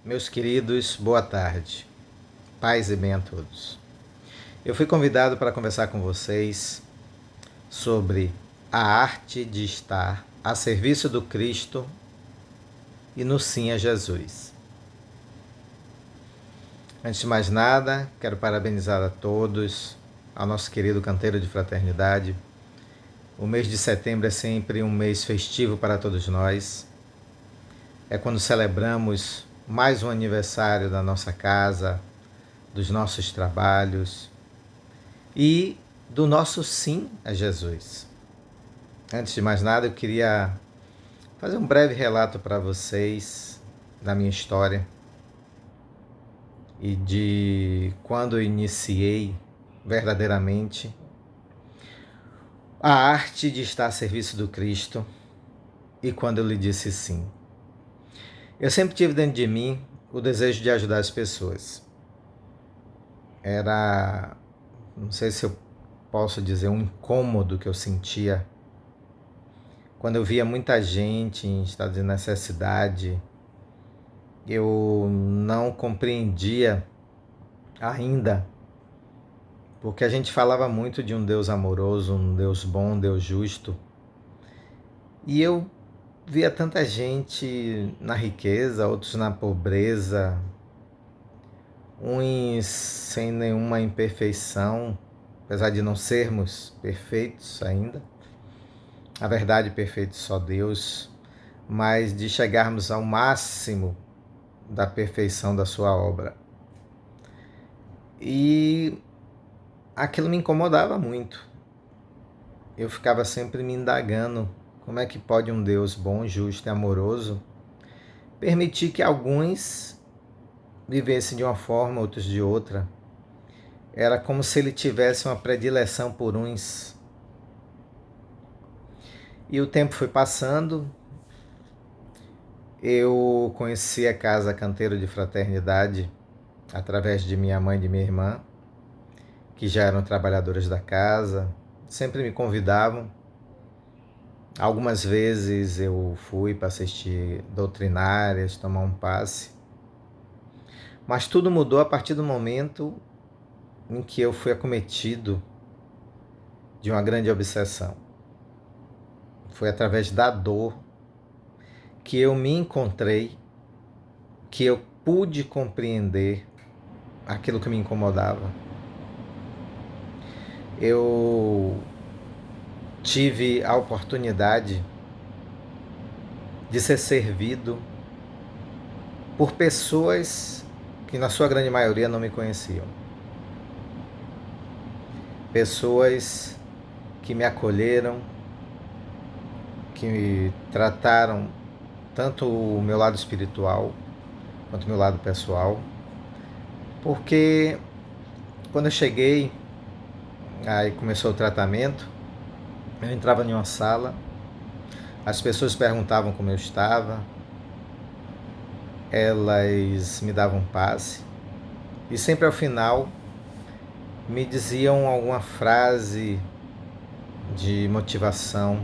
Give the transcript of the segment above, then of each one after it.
Meus queridos, boa tarde. Paz e bem a todos. Eu fui convidado para conversar com vocês sobre a arte de estar a serviço do Cristo e no sim a Jesus. Antes de mais nada, quero parabenizar a todos, ao nosso querido canteiro de fraternidade. O mês de setembro é sempre um mês festivo para todos nós. É quando celebramos mais um aniversário da nossa casa, dos nossos trabalhos e do nosso sim a Jesus. Antes de mais nada, eu queria fazer um breve relato para vocês da minha história e de quando eu iniciei verdadeiramente a arte de estar a serviço do Cristo e quando eu lhe disse sim. Eu sempre tive dentro de mim o desejo de ajudar as pessoas. Era, não sei se eu posso dizer, um incômodo que eu sentia quando eu via muita gente em estado de necessidade. Eu não compreendia ainda, porque a gente falava muito de um Deus amoroso, um Deus bom, um Deus justo. E eu via tanta gente na riqueza, outros na pobreza, uns sem nenhuma imperfeição, apesar de não sermos perfeitos ainda. A verdade, perfeito só Deus, mas de chegarmos ao máximo da perfeição da sua obra. E aquilo me incomodava muito. Eu ficava sempre me indagando como é que pode um Deus bom, justo e amoroso permitir que alguns vivessem de uma forma, outros de outra. Era como se ele tivesse uma predileção por uns. E o tempo foi passando, eu conheci a Casa Canteiro de Fraternidade através de minha mãe e de minha irmã, que já eram trabalhadoras da casa, sempre me convidavam. Algumas vezes eu fui para assistir doutrinárias, tomar um passe. Mas tudo mudou a partir do momento em que eu fui acometido de uma grande obsessão. Foi através da dor que eu me encontrei, que eu pude compreender aquilo que me incomodava. Eu tive a oportunidade de ser servido por pessoas que na sua grande maioria não me conheciam. Pessoas que me acolheram, que me trataram tanto o meu lado espiritual quanto o meu lado pessoal. Porque quando eu cheguei, aí começou o tratamento, eu entrava em uma sala, as pessoas perguntavam como eu estava, elas me davam passe e sempre ao final me diziam alguma frase de motivação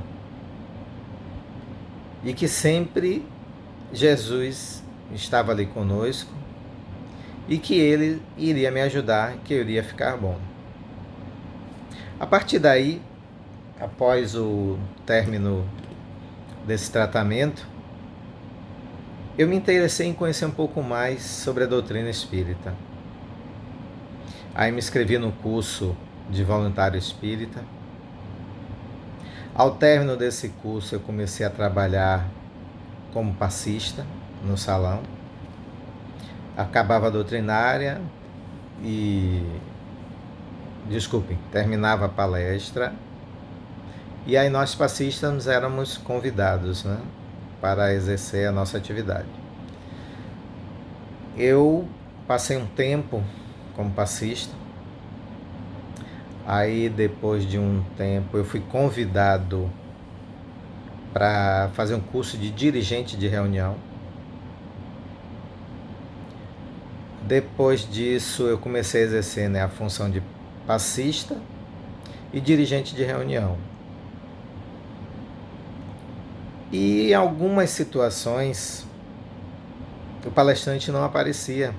e que sempre Jesus estava ali conosco e que ele iria me ajudar, que eu iria ficar bom. A partir daí, após o término desse tratamento, eu me interessei em conhecer um pouco mais sobre a doutrina espírita. Aí me inscrevi no curso de voluntário espírita. Ao término desse curso, eu comecei a trabalhar como passista no salão. Acabava a doutrinária e, terminava a palestra. E aí nós passistas éramos convidados, né, para exercer a nossa atividade. Eu passei um tempo como passista. Aí depois de um tempo eu fui convidado para fazer um curso de dirigente de reunião. Depois disso eu comecei a exercer, né, a função de passista e dirigente de reunião. E em algumas situações o palestrante não aparecia.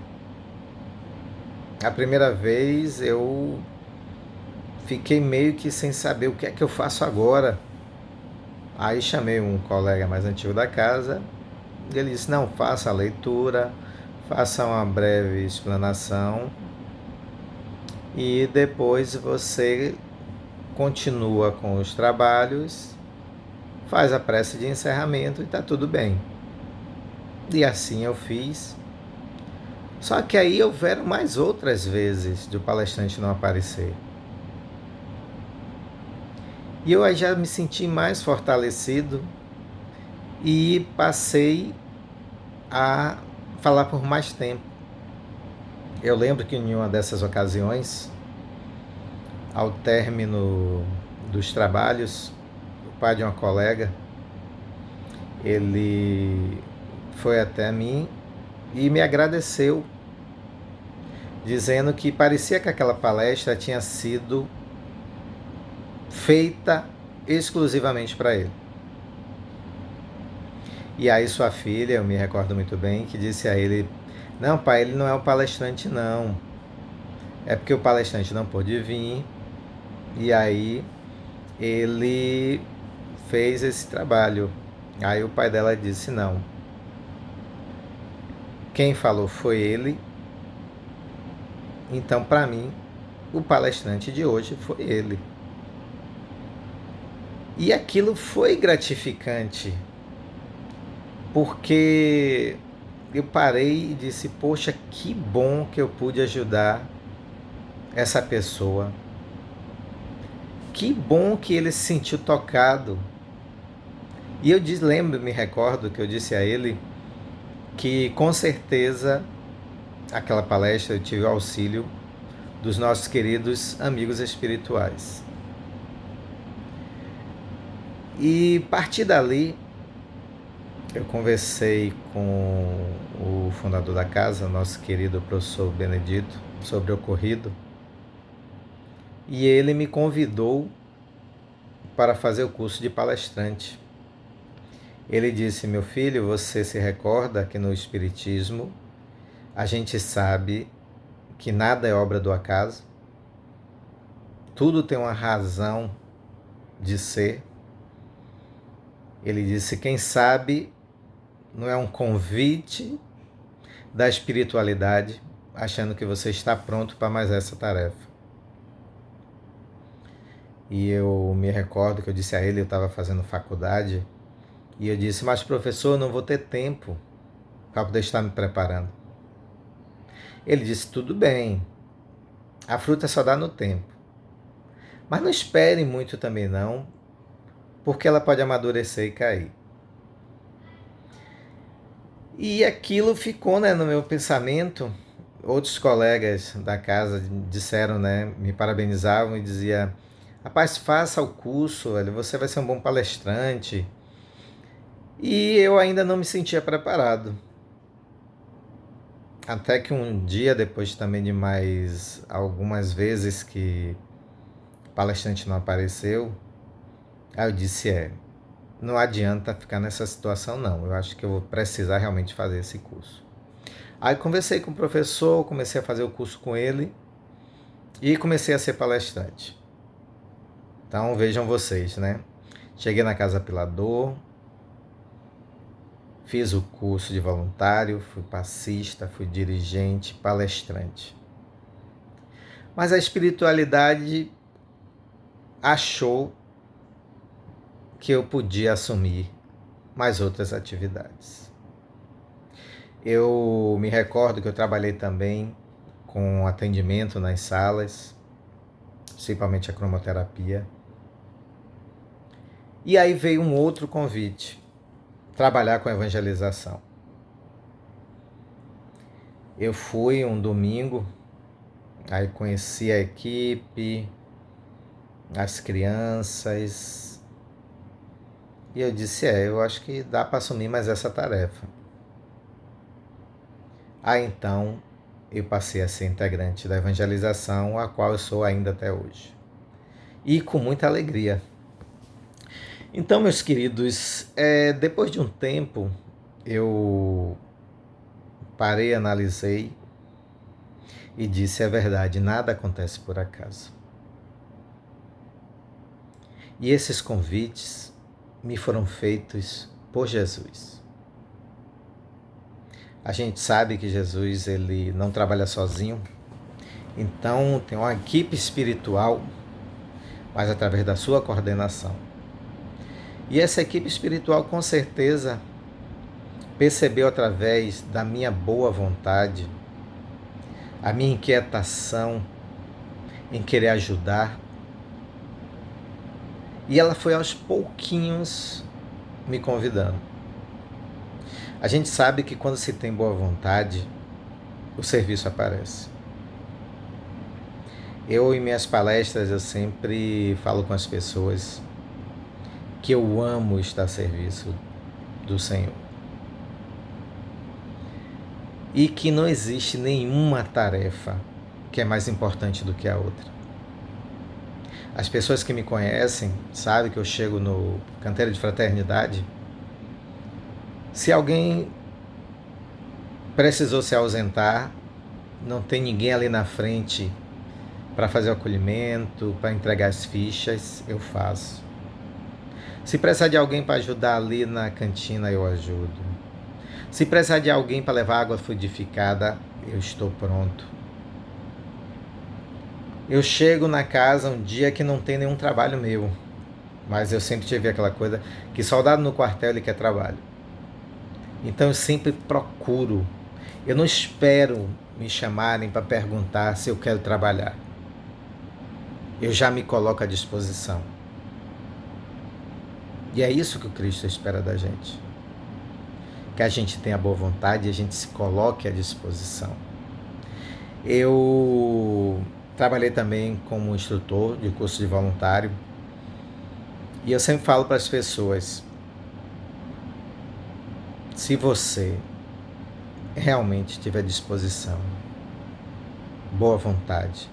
A primeira vez eu fiquei meio que sem saber o que é que eu faço agora. Aí chamei um colega mais antigo da casa e ele disse: não, faça a leitura, faça uma breve explanação e depois você continua com os trabalhos, faz a prece de encerramento e está tudo bem. E assim eu fiz. Só que aí houveram mais outras vezes de o palestrante não aparecer. E eu aí já me senti mais fortalecido e passei a falar por mais tempo. Eu lembro que em uma dessas ocasiões, ao término dos trabalhos, o pai de uma colega, ele foi até mim e me agradeceu, dizendo que parecia que aquela palestra tinha sido feita exclusivamente para ele. E aí sua filha, eu me recordo muito bem, que disse a ele: não, pai, ele não é o palestrante não. É porque o palestrante não pôde vir e aí ele fez esse trabalho. Aí o pai dela disse: não, quem falou foi ele, então para mim o palestrante de hoje foi ele. E aquilo foi gratificante, porque eu parei e disse: poxa, que bom que eu pude ajudar essa pessoa. Que bom que ele se sentiu tocado. E eu me recordo que eu disse a ele que com certeza aquela palestra eu tive o auxílio dos nossos queridos amigos espirituais. E a partir dali eu conversei com o fundador da casa, nosso querido professor Benedito, sobre o ocorrido. E ele me convidou para fazer o curso de palestrante. Ele disse: meu filho, você se recorda que no Espiritismo a gente sabe que nada é obra do acaso, tudo tem uma razão de ser. Ele disse: quem sabe não é um convite da espiritualidade, achando que você está pronto para mais essa tarefa. E eu me recordo que eu disse a ele, eu estava fazendo faculdade, e eu disse: mas professor, eu não vou ter tempo para poder estar me preparando. Ele disse: tudo bem, a fruta só dá no tempo. Mas não espere muito também não, porque ela pode amadurecer e cair. E aquilo ficou, né, no meu pensamento. Outros colegas da casa disseram, né, me parabenizavam e diziam: rapaz, faça o curso, velho, você vai ser um bom palestrante. E eu ainda não me sentia preparado. Até que um dia, depois também de mais algumas vezes que o palestrante não apareceu, aí eu disse: não adianta ficar nessa situação não, eu acho que eu vou precisar realmente fazer esse curso. Aí conversei com o professor, comecei a fazer o curso com ele e comecei a ser palestrante. Então vejam vocês, né? Cheguei na Casa Pilador, fiz o curso de voluntário, fui passista, fui dirigente, palestrante. Mas a espiritualidade achou que eu podia assumir mais outras atividades. Eu me recordo que eu trabalhei também com atendimento nas salas, principalmente a cromoterapia. E aí veio um outro convite, trabalhar com evangelização. Eu fui um domingo, aí conheci a equipe, as crianças, e eu disse: eu acho que dá para assumir mais essa tarefa. Aí então eu passei a ser integrante da evangelização, a qual eu sou ainda até hoje. E com muita alegria. Então, meus queridos, depois de um tempo, eu parei, analisei e disse: é verdade, nada acontece por acaso. E esses convites me foram feitos por Jesus. A gente sabe que Jesus ele não trabalha sozinho, então tem uma equipe espiritual, mas através da sua coordenação. E essa equipe espiritual com certeza percebeu através da minha boa vontade, a minha inquietação em querer ajudar. E ela foi aos pouquinhos me convidando. A gente sabe que quando se tem boa vontade, o serviço aparece. Eu, em minhas palestras, eu sempre falo com as pessoas que eu amo estar a serviço do Senhor. E que não existe nenhuma tarefa que é mais importante do que a outra. As pessoas que me conhecem sabem que eu chego no canteiro de fraternidade. Se alguém precisou se ausentar, não tem ninguém ali na frente para fazer o acolhimento, para entregar as fichas, eu faço. Se precisar de alguém para ajudar ali na cantina, eu ajudo. Se precisar de alguém para levar água fluidificada, eu estou pronto. Eu chego na casa um dia que não tem nenhum trabalho meu, mas eu sempre tive aquela coisa que soldado no quartel ele quer trabalho. Então eu sempre procuro. Eu não espero me chamarem para perguntar se eu quero trabalhar. Eu já me coloco à disposição. E é isso que o Cristo espera da gente. Que a gente tenha boa vontade e a gente se coloque à disposição. Eu trabalhei também como instrutor de curso de voluntário. E eu sempre falo para as pessoas: se você realmente tiver disposição, boa vontade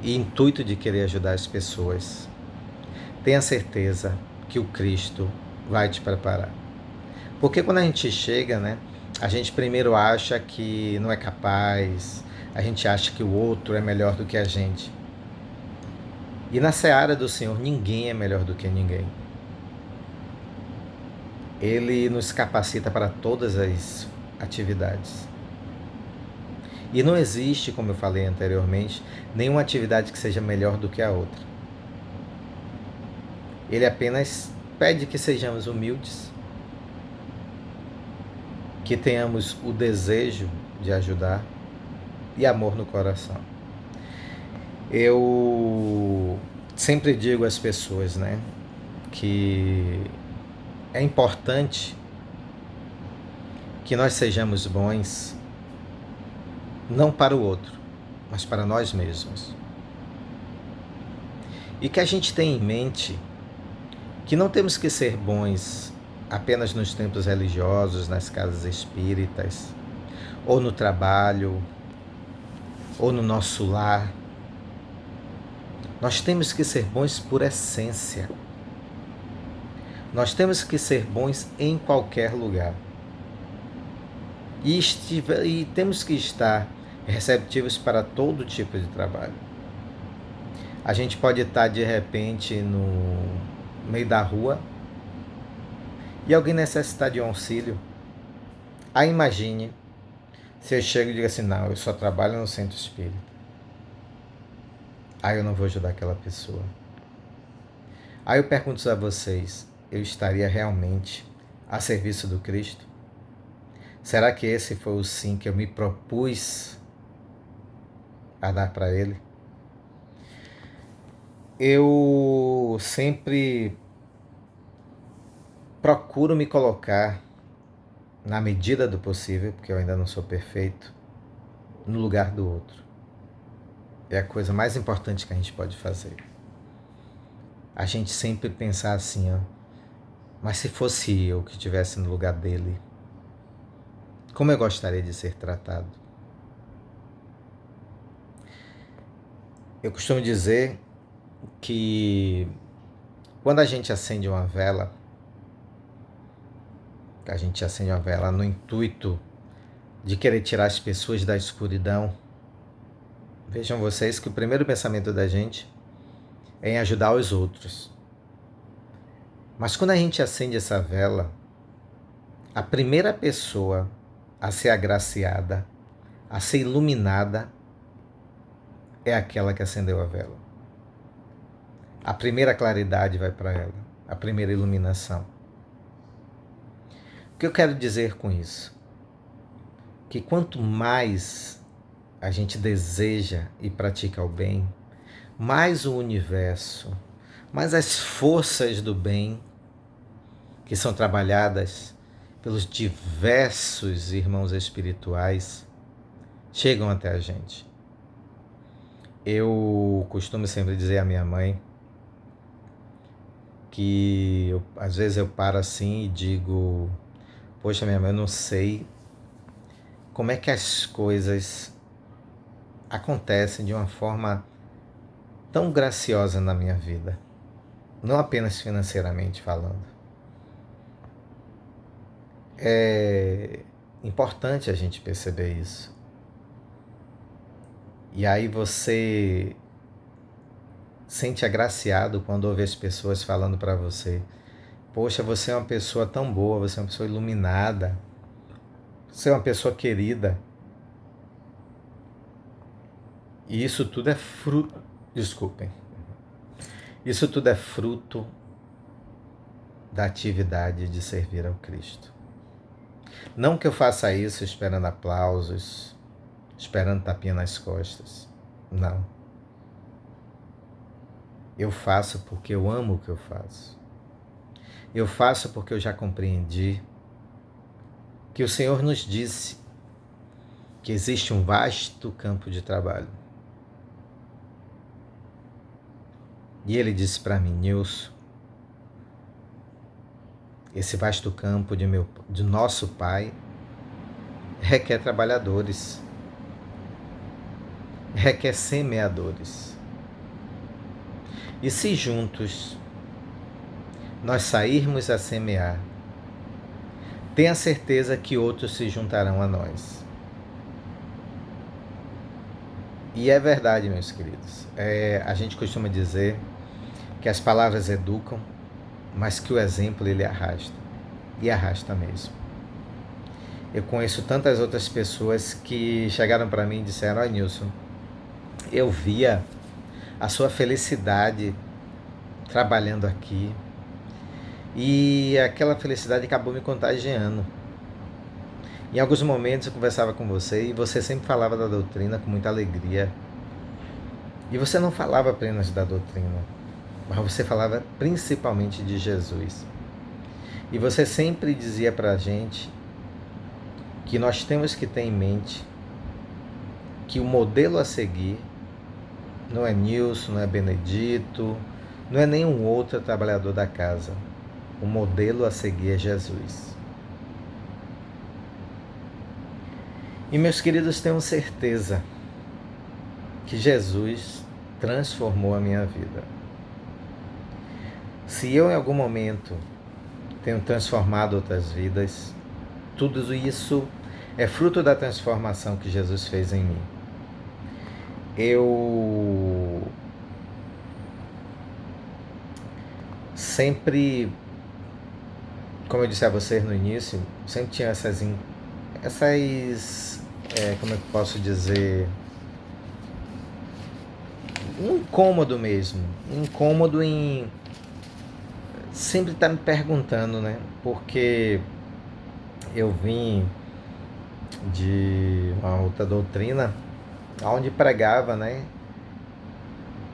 e intuito de querer ajudar as pessoas, tenha certeza que o Cristo vai te preparar. Porque quando a gente chega, né, a gente primeiro acha que não é capaz, a gente acha que o outro é melhor do que a gente. E na seara do Senhor, ninguém é melhor do que ninguém. Ele nos capacita para todas as atividades. E não existe, como eu falei anteriormente, nenhuma atividade que seja melhor do que a outra. Ele apenas pede que sejamos humildes, que tenhamos o desejo de ajudar e amor no coração. Eu sempre digo às pessoas, né, que é importante que nós sejamos bons não para o outro, mas para nós mesmos. E que a gente tenha em mente que não temos que ser bons apenas nos templos religiosos, nas casas espíritas, ou no trabalho, ou no nosso lar. Nós temos que ser bons por essência. Nós temos que ser bons em qualquer lugar. E temos que estar receptivos para todo tipo de trabalho. A gente pode estar de repente no meio da rua e alguém necessitar de um auxílio. Aí imagine se eu chego e digo assim: não, eu só trabalho no centro espírita. Aí eu não vou ajudar aquela pessoa. Aí eu pergunto a vocês: eu estaria realmente a serviço do Cristo? Será que esse foi o sim que eu me propus a dar para Ele? Eu sempre procuro me colocar, na medida do possível, porque eu ainda não sou perfeito, no lugar do outro. É a coisa mais importante que a gente pode fazer. A gente sempre pensar assim, ó, mas se fosse eu que estivesse no lugar dele, como eu gostaria de ser tratado? Eu costumo dizer que quando a gente acende uma vela, A gente acende uma vela no intuito de querer tirar as pessoas da escuridão. Vejam vocês que o primeiro pensamento da gente é em ajudar os outros. Mas quando a gente acende essa vela, a primeira pessoa a ser agraciada, a ser iluminada, é aquela que acendeu a vela. A primeira claridade vai para ela, a primeira iluminação. O que eu quero dizer com isso? Que quanto mais a gente deseja e pratica o bem, mais o universo, mais as forças do bem que são trabalhadas pelos diversos irmãos espirituais chegam até a gente. Eu costumo sempre dizer à minha mãe que às vezes eu paro assim e digo: poxa, minha mãe, eu não sei como é que as coisas acontecem de uma forma tão graciosa na minha vida, não apenas financeiramente falando. É importante a gente perceber isso. E aí você sente agraciado quando ouve as pessoas falando para você: poxa, você é uma pessoa tão boa, você é uma pessoa iluminada, você é uma pessoa querida. E isso tudo é fruto, desculpem, isso tudo é fruto da atividade de servir ao Cristo. Não que eu faça isso esperando aplausos, esperando tapinha nas costas. Não. Eu faço porque eu amo o que eu faço. Eu faço porque eu já compreendi que o Senhor nos disse que existe um vasto campo de trabalho. E Ele disse para mim: Nilson, esse vasto campo de nosso Pai requer trabalhadores, requer semeadores. E se juntos nós sairmos a semear, tenha certeza que outros se juntarão a nós. E é verdade, meus queridos. A gente costuma dizer que as palavras educam, mas que o exemplo ele arrasta. E arrasta mesmo. Eu conheço tantas outras pessoas que chegaram para mim e disseram: "Ó, Nilson, eu via a sua felicidade trabalhando aqui e aquela felicidade acabou me contagiando. Em alguns momentos eu conversava com você e você sempre falava da doutrina com muita alegria. E você não falava apenas da doutrina, mas você falava principalmente de Jesus. E você sempre dizia para a gente que nós temos que ter em mente que o modelo a seguir não é Nilson, não é Benedito, não é nenhum outro trabalhador da casa. O modelo a seguir é Jesus. E meus queridos, tenham certeza que Jesus transformou a minha vida. Se eu em algum momento tenho transformado outras vidas, tudo isso é fruto da transformação que Jesus fez em mim. Eu sempre, como eu disse a vocês no início, sempre tinha essas como é que eu posso dizer, um incômodo mesmo, um incômodo em sempre estar me perguntando, né? Porque eu vim de uma outra doutrina onde pregava, né,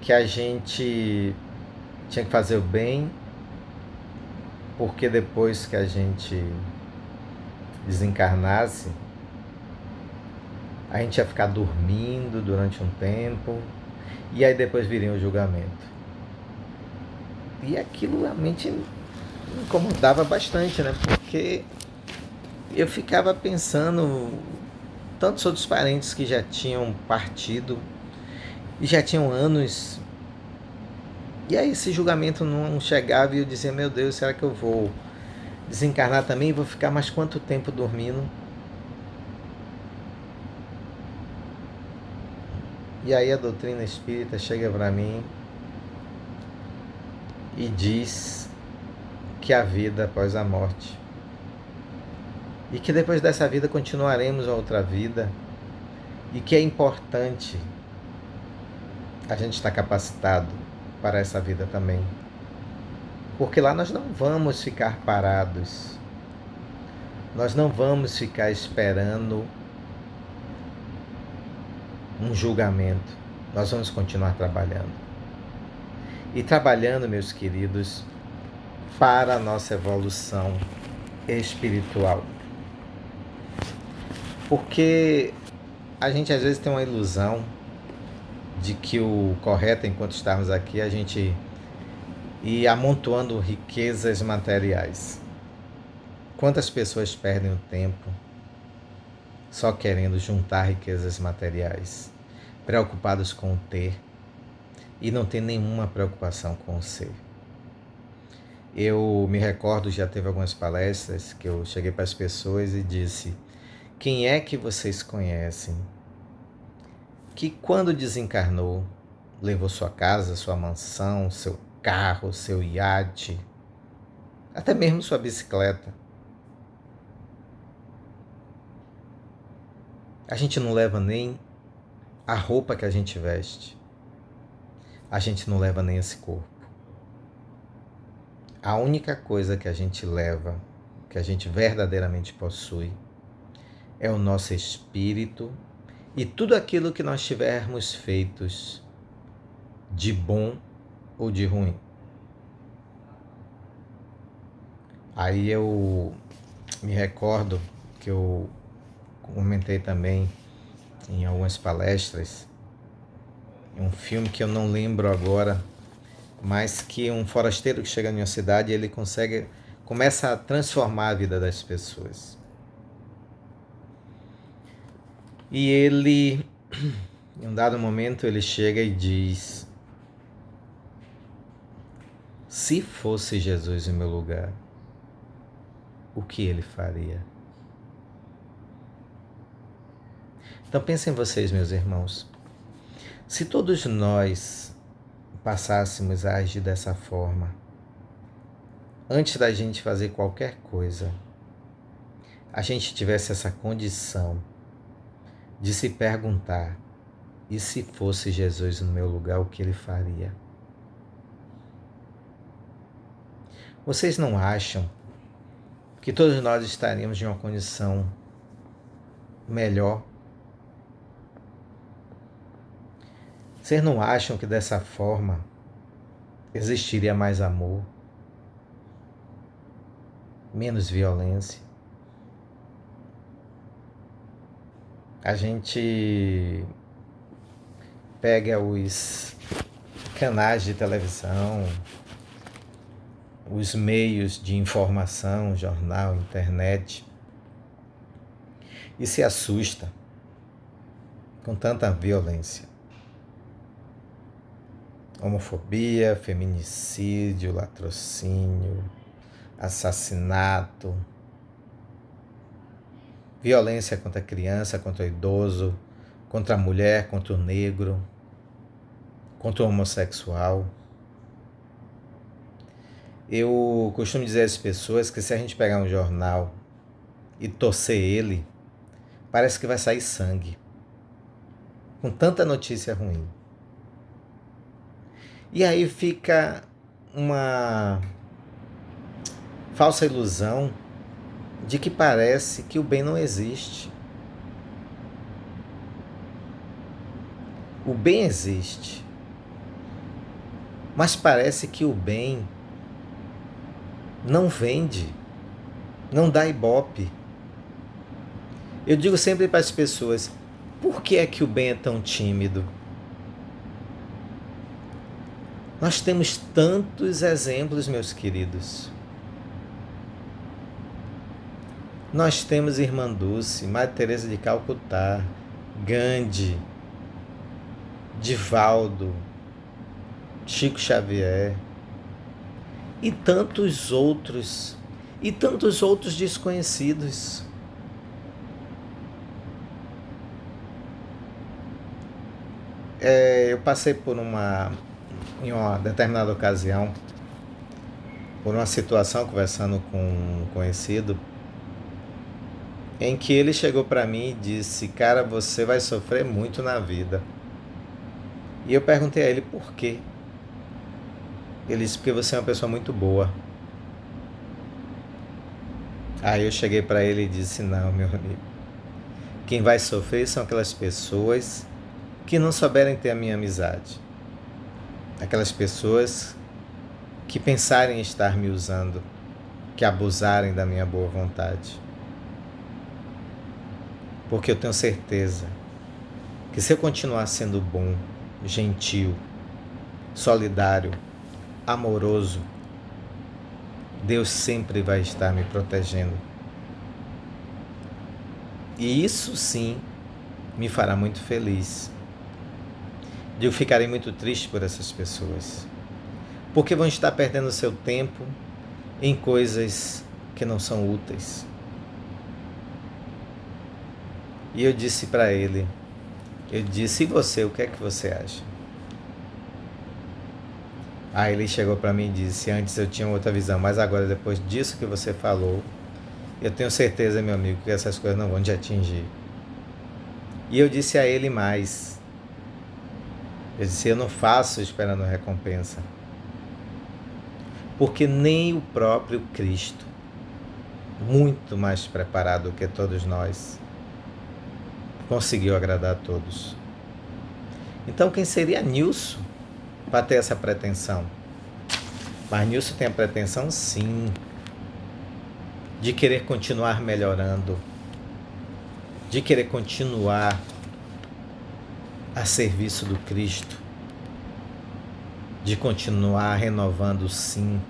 que a gente tinha que fazer o bem, porque depois que a gente desencarnasse, a gente ia ficar dormindo durante um tempo e aí depois viria o julgamento. E aquilo realmente me incomodava bastante, né? Porque eu ficava pensando tantos outros parentes que já tinham partido e já tinham anos. E aí esse julgamento não chegava e eu dizia: meu Deus, será que eu vou Desencarnar também, vou ficar mais quanto tempo dormindo? E aí a doutrina espírita chega para mim e diz que há vida após a morte. E que depois dessa vida continuaremos a outra vida. E que é importante a gente estar capacitado para essa vida também. Porque lá nós não vamos ficar parados. Nós não vamos ficar esperando um julgamento. Nós vamos continuar trabalhando. E trabalhando, meus queridos, para a nossa evolução espiritual. Porque a gente às vezes tem uma ilusão de que o correto, enquanto estarmos aqui, a gente ir amontoando riquezas materiais. Quantas pessoas perdem o tempo só querendo juntar riquezas materiais, preocupados com o ter e não tem nenhuma preocupação com o ser. Eu me recordo, já teve algumas palestras que eu cheguei para as pessoas e disse: quem é que vocês conhecem que quando desencarnou levou sua casa, sua mansão, seu carro, seu iate, até mesmo sua bicicleta? A gente não leva nem a roupa que a gente veste. A gente não leva nem esse corpo. A única coisa que a gente leva, que a gente verdadeiramente possui, é o nosso espírito e tudo aquilo que nós tivermos feitos de bom ou de ruim. Aí eu me recordo que eu comentei também em algumas palestras um filme que eu não lembro agora, mas que um forasteiro que chega em uma cidade, ele começa a transformar a vida das pessoas. E ele, em um dado momento, ele chega e diz: se fosse Jesus em meu lugar, o que ele faria? Então pensem vocês, meus irmãos, se todos nós passássemos a agir dessa forma, antes da gente fazer qualquer coisa, a gente tivesse essa condição de se perguntar: e se fosse Jesus no meu lugar, o que ele faria? Vocês não acham que todos nós estaríamos em uma condição melhor? Vocês não acham que dessa forma existiria mais amor, menos violência? A gente pega os canais de televisão, os meios de informação, jornal, internet, e se assusta com tanta violência. Homofobia, feminicídio, latrocínio, assassinato, violência contra a criança, contra o idoso, contra a mulher, contra o negro, contra o homossexual. Eu costumo dizer às pessoas que se a gente pegar um jornal e torcer ele, parece que vai sair sangue, com tanta notícia ruim. E aí fica uma falsa ilusão de que parece que o bem não existe. O bem existe, mas parece que o bem não vende, não dá ibope. Eu digo sempre para as pessoas: por que é que o bem é tão tímido? Nós temos tantos exemplos, meus queridos. Nós temos Irmã Dulce, Madre Teresa de Calcutá, Gandhi, Divaldo, Chico Xavier e tantos outros e tantos outros desconhecidos. Eu passei em uma determinada ocasião, por uma situação conversando com um conhecido, em que ele chegou para mim e disse: cara, você vai sofrer muito na vida. E eu perguntei a ele por quê. Ele disse: porque você é uma pessoa muito boa. Aí eu cheguei para ele e disse: não, meu amigo, quem vai sofrer são aquelas pessoas que não souberem ter a minha amizade. Aquelas pessoas que pensarem em estar me usando, que abusarem da minha boa vontade. Porque eu tenho certeza que se eu continuar sendo bom, gentil, solidário, amoroso, Deus sempre vai estar me protegendo. E isso sim me fará muito feliz. Eu ficarei muito triste por essas pessoas, porque vão estar perdendo seu tempo em coisas que não são úteis. E eu disse para ele, eu disse: e você, o que é que você acha? Aí ele chegou para mim e disse: antes eu tinha outra visão, mas agora, depois disso que você falou, eu tenho certeza, meu amigo, que essas coisas não vão te atingir. E eu disse a ele mais. Eu disse: eu não faço esperando recompensa. Porque nem o próprio Cristo, muito mais preparado que todos nós, conseguiu agradar a todos. Então quem seria Nilson para ter essa pretensão? Mas Nilson tem a pretensão, sim, de querer continuar melhorando, de querer continuar a serviço do Cristo, de continuar renovando, sim.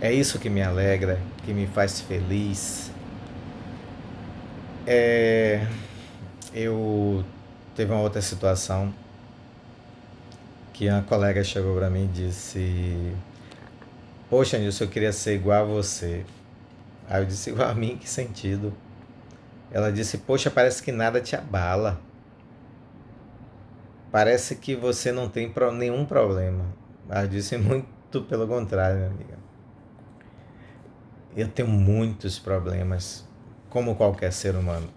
É isso que me alegra, que me faz feliz. Eu teve uma outra situação que uma colega chegou para mim e disse: poxa, Nilson, eu queria ser igual a você. Aí eu disse: igual a mim, que sentido? Ela disse: poxa, parece que nada te abala. Parece que você não tem nenhum problema. Aí eu disse: muito pelo contrário, minha amiga. Eu tenho muitos problemas, como qualquer ser humano.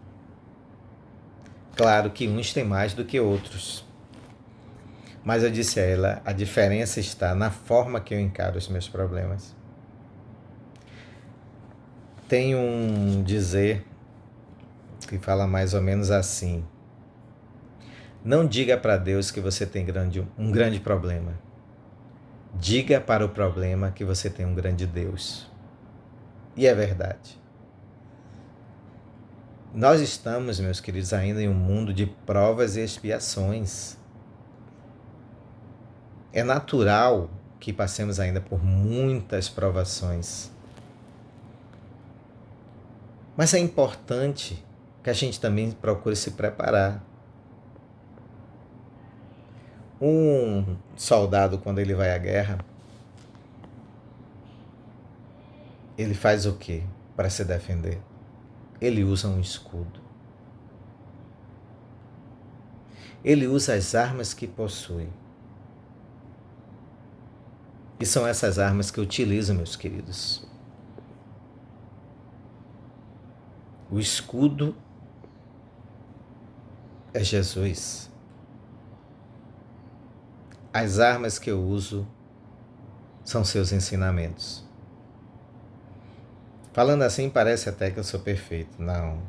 Claro que uns têm mais do que outros. Mas eu disse a ela: a diferença está na forma que eu encaro os meus problemas. Tem um dizer que fala mais ou menos assim: não diga para Deus que você tem um grande problema. Diga para o problema que você tem um grande Deus. E é verdade. Nós estamos, meus queridos, ainda em um mundo de provas e expiações. É natural que passemos ainda por muitas provações. Mas é importante que a gente também procure se preparar. Um soldado, quando ele vai à guerra, ele faz o quê para se defender? Ele usa um escudo. Ele usa as armas que possui. E são essas armas que eu utilizo, meus queridos. O escudo é Jesus. As armas que eu uso são seus ensinamentos. Falando assim, parece até que eu sou perfeito. Não.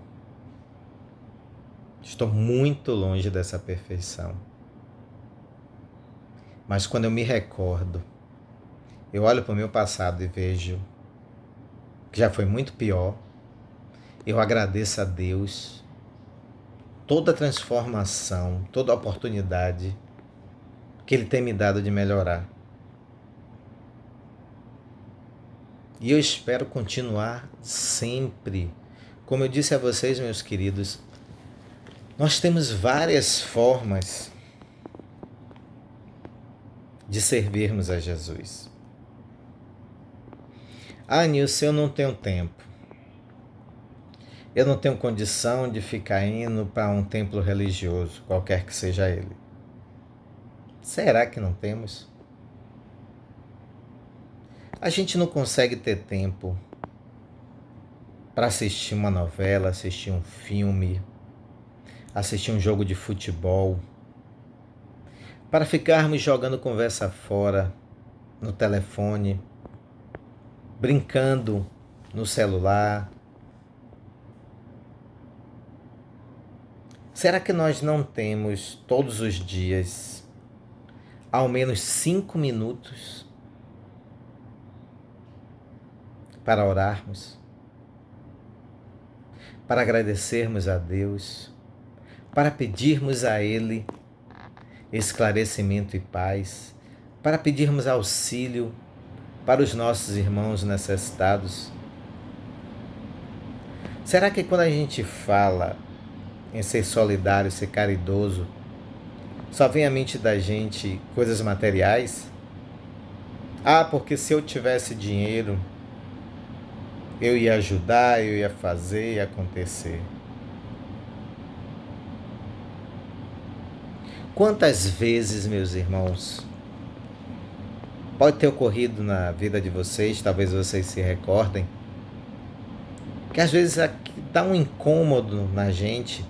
Estou muito longe dessa perfeição. Mas quando eu me recordo, eu olho para o meu passado e vejo que já foi muito pior, eu agradeço a Deus toda a transformação, toda a oportunidade que Ele tem me dado de melhorar. E eu espero continuar sempre. Como eu disse a vocês, meus queridos, nós temos várias formas de servirmos a Jesus. Ah, Nilson, eu não tenho tempo. Eu não tenho condição de ficar indo para um templo religioso, qualquer que seja ele. Será que não temos? A gente não consegue ter tempo para assistir uma novela, assistir um filme, assistir um jogo de futebol, para ficarmos jogando conversa fora no telefone, brincando no celular. Será que nós não temos todos os dias ao menos 5 minutos para orarmos, para agradecermos a Deus, para pedirmos a Ele esclarecimento e paz, para pedirmos auxílio para os nossos irmãos necessitados? Será que quando a gente fala em ser solidário, ser caridoso, só vem à mente da gente coisas materiais? Ah, porque se eu tivesse dinheiro, eu ia ajudar, eu ia fazer, ia acontecer. Quantas vezes, meus irmãos, pode ter ocorrido na vida de vocês, talvez vocês se recordem, que às vezes dá um incômodo na gente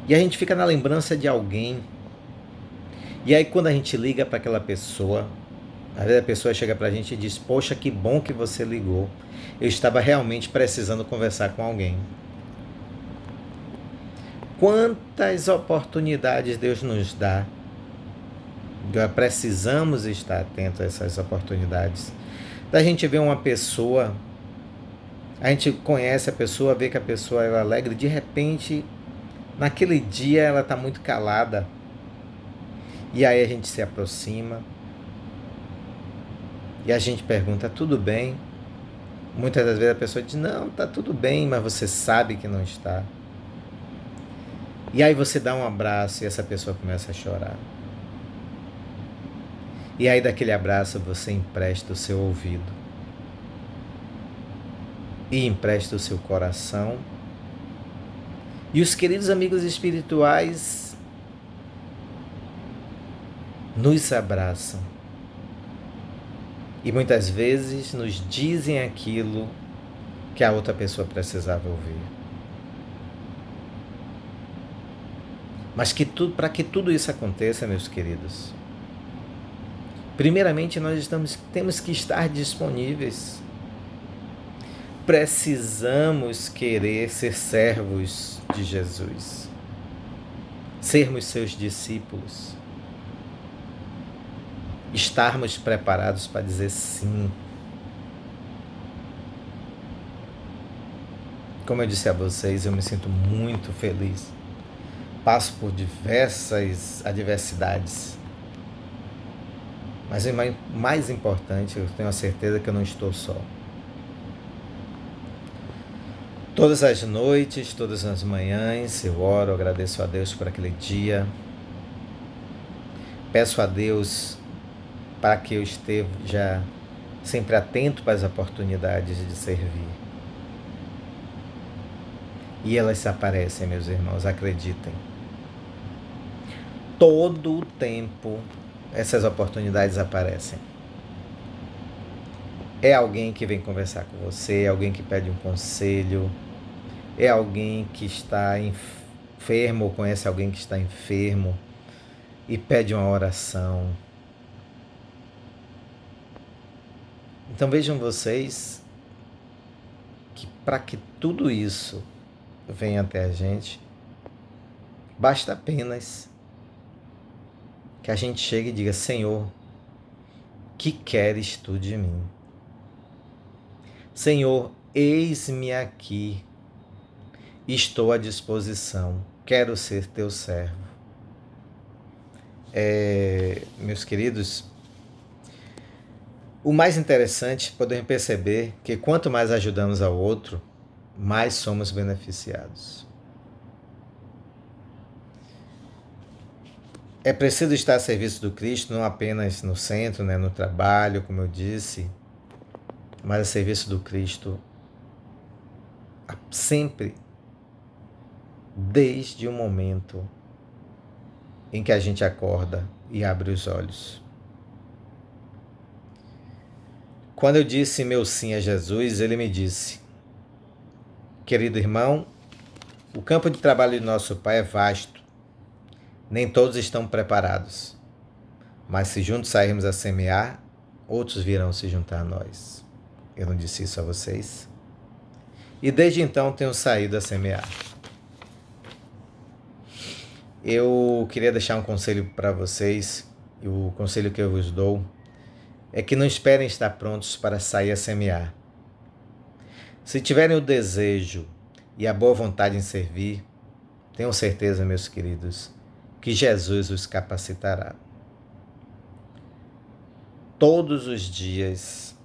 e a gente fica na lembrança de alguém. E aí quando a gente liga para aquela pessoa, às vezes a pessoa chega para a gente e diz: poxa, que bom que você ligou. Eu estava realmente precisando conversar com alguém. Quantas oportunidades Deus nos dá. Precisamos estar atentos a essas oportunidades. Da gente ver uma pessoa, a gente conhece a pessoa, vê que a pessoa é alegre, de repente, naquele dia ela está muito calada. E aí a gente se aproxima e a gente pergunta: tudo bem? Muitas das vezes a pessoa diz: não, está tudo bem, mas você sabe que não está. E aí você dá um abraço e essa pessoa começa a chorar. E aí daquele abraço você empresta o seu ouvido. E empresta o seu coração. E os queridos amigos espirituais nos abraçam. E muitas vezes nos dizem aquilo que a outra pessoa precisava ouvir. Mas para que tudo isso aconteça, meus queridos, primeiramente nós temos que estar disponíveis. Precisamos querer ser servos de Jesus, sermos seus discípulos, estarmos preparados para dizer sim. Como eu disse a vocês, eu me sinto muito feliz. Passo por diversas adversidades, mas o mais importante, eu tenho a certeza que eu não estou só. Todas as noites, todas as manhãs, eu oro, agradeço a Deus por aquele dia. Peço a Deus para que eu esteja sempre atento para as oportunidades de servir. E elas aparecem, meus irmãos, acreditem. Todo o tempo essas oportunidades aparecem. É alguém que vem conversar com você, é alguém que pede um conselho, é alguém que está enfermo ou conhece alguém que está enfermo e pede uma oração. Então vejam vocês que para que tudo isso venha até a gente, basta apenas que a gente chegue e diga: Senhor, que queres tu de mim? Senhor, eis-me aqui, estou à disposição, quero ser teu servo. Meus queridos, o mais interessante é poder perceber que quanto mais ajudamos ao outro, mais somos beneficiados. É preciso estar a serviço do Cristo, não apenas no centro, no trabalho, como eu disse. mas a serviço do Cristo sempre, desde o momento em que a gente acorda e abre os olhos. Quando eu disse meu sim a Jesus, ele me disse: querido irmão, o campo de trabalho de nosso Pai é vasto. Nem todos estão preparados. Mas se juntos sairmos a semear, outros virão se juntar a nós. Eu não disse isso a vocês? E desde então tenho saído a semear. Eu queria deixar um conselho para vocês, e o conselho que eu vos dou é que não esperem estar prontos para sair a semear. Se tiverem o desejo e a boa vontade em servir, tenham certeza, meus queridos, que Jesus os capacitará. Todos os dias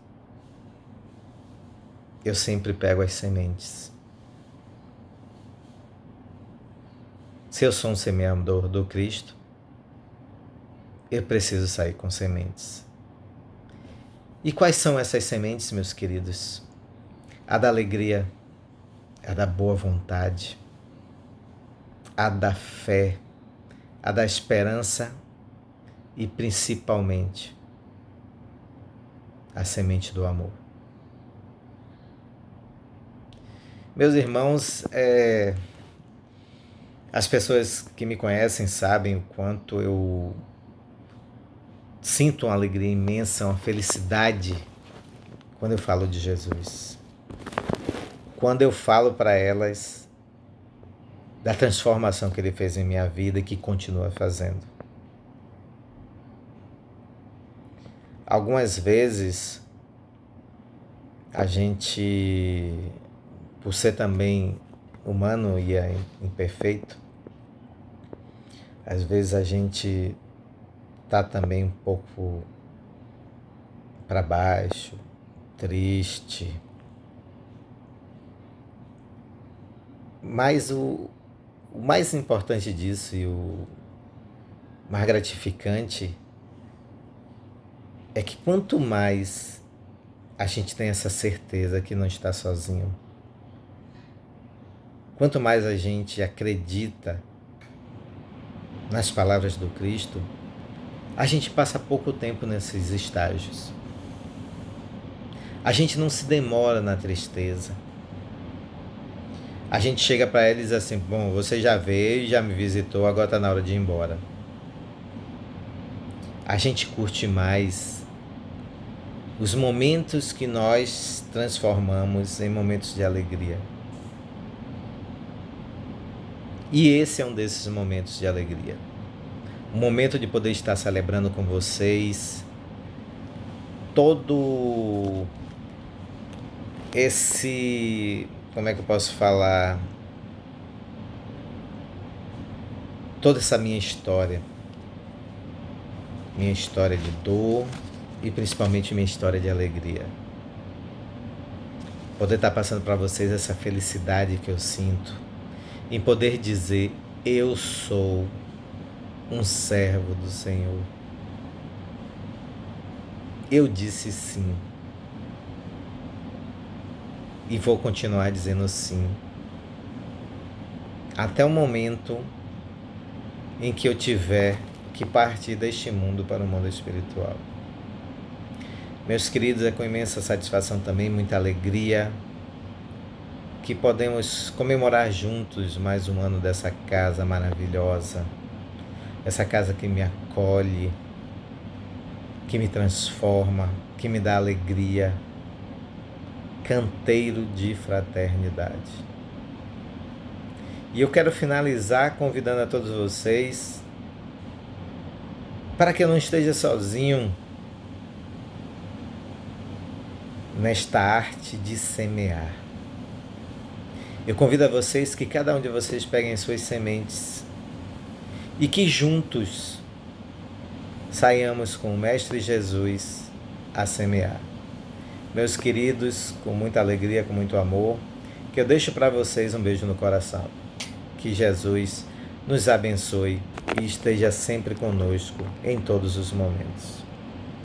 eu sempre pego as sementes. Se eu sou um semeador do Cristo, eu preciso sair com sementes. E quais são essas sementes, meus queridos? A da alegria, a da boa vontade, a da fé, a da esperança e principalmente a semente do amor. Meus irmãos, as pessoas que me conhecem sabem o quanto eu sinto uma alegria imensa, uma felicidade quando eu falo de Jesus. Quando eu falo para elas da transformação que Ele fez em minha vida e que continua fazendo. Algumas vezes a gente, por ser também humano e imperfeito, às vezes a gente está também um pouco para baixo, triste. Mas o mais importante disso e o mais gratificante é que quanto mais a gente tem essa certeza que não está sozinho, quanto mais a gente acredita nas palavras do Cristo, a gente passa pouco tempo nesses estágios. A gente não se demora na tristeza. A gente chega para ele e diz assim: bom, você já veio, já me visitou, agora está na hora de ir embora. A gente curte mais os momentos que nós transformamos em momentos de alegria. E esse é um desses momentos de alegria. O momento de poder estar celebrando com vocês todo esse, como é que eu posso falar, toda essa minha história de dor e principalmente minha história de alegria. Poder estar passando para vocês essa felicidade que eu sinto em poder dizer: eu sou um servo do Senhor. Eu disse sim. E vou continuar dizendo sim. Até o momento em que eu tiver que partir deste mundo para o mundo espiritual. Meus queridos, é com imensa satisfação também, muita alegria, que podemos comemorar juntos mais um ano dessa casa maravilhosa, essa casa que me acolhe, que me transforma, que me dá alegria, canteiro de fraternidade. E eu quero finalizar convidando a todos vocês para que eu não esteja sozinho nesta arte de semear. Eu convido a vocês que cada um de vocês peguem suas sementes e que juntos saiamos com o Mestre Jesus a semear. Meus queridos, com muita alegria, com muito amor, que eu deixo para vocês um beijo no coração. Que Jesus nos abençoe e esteja sempre conosco em todos os momentos.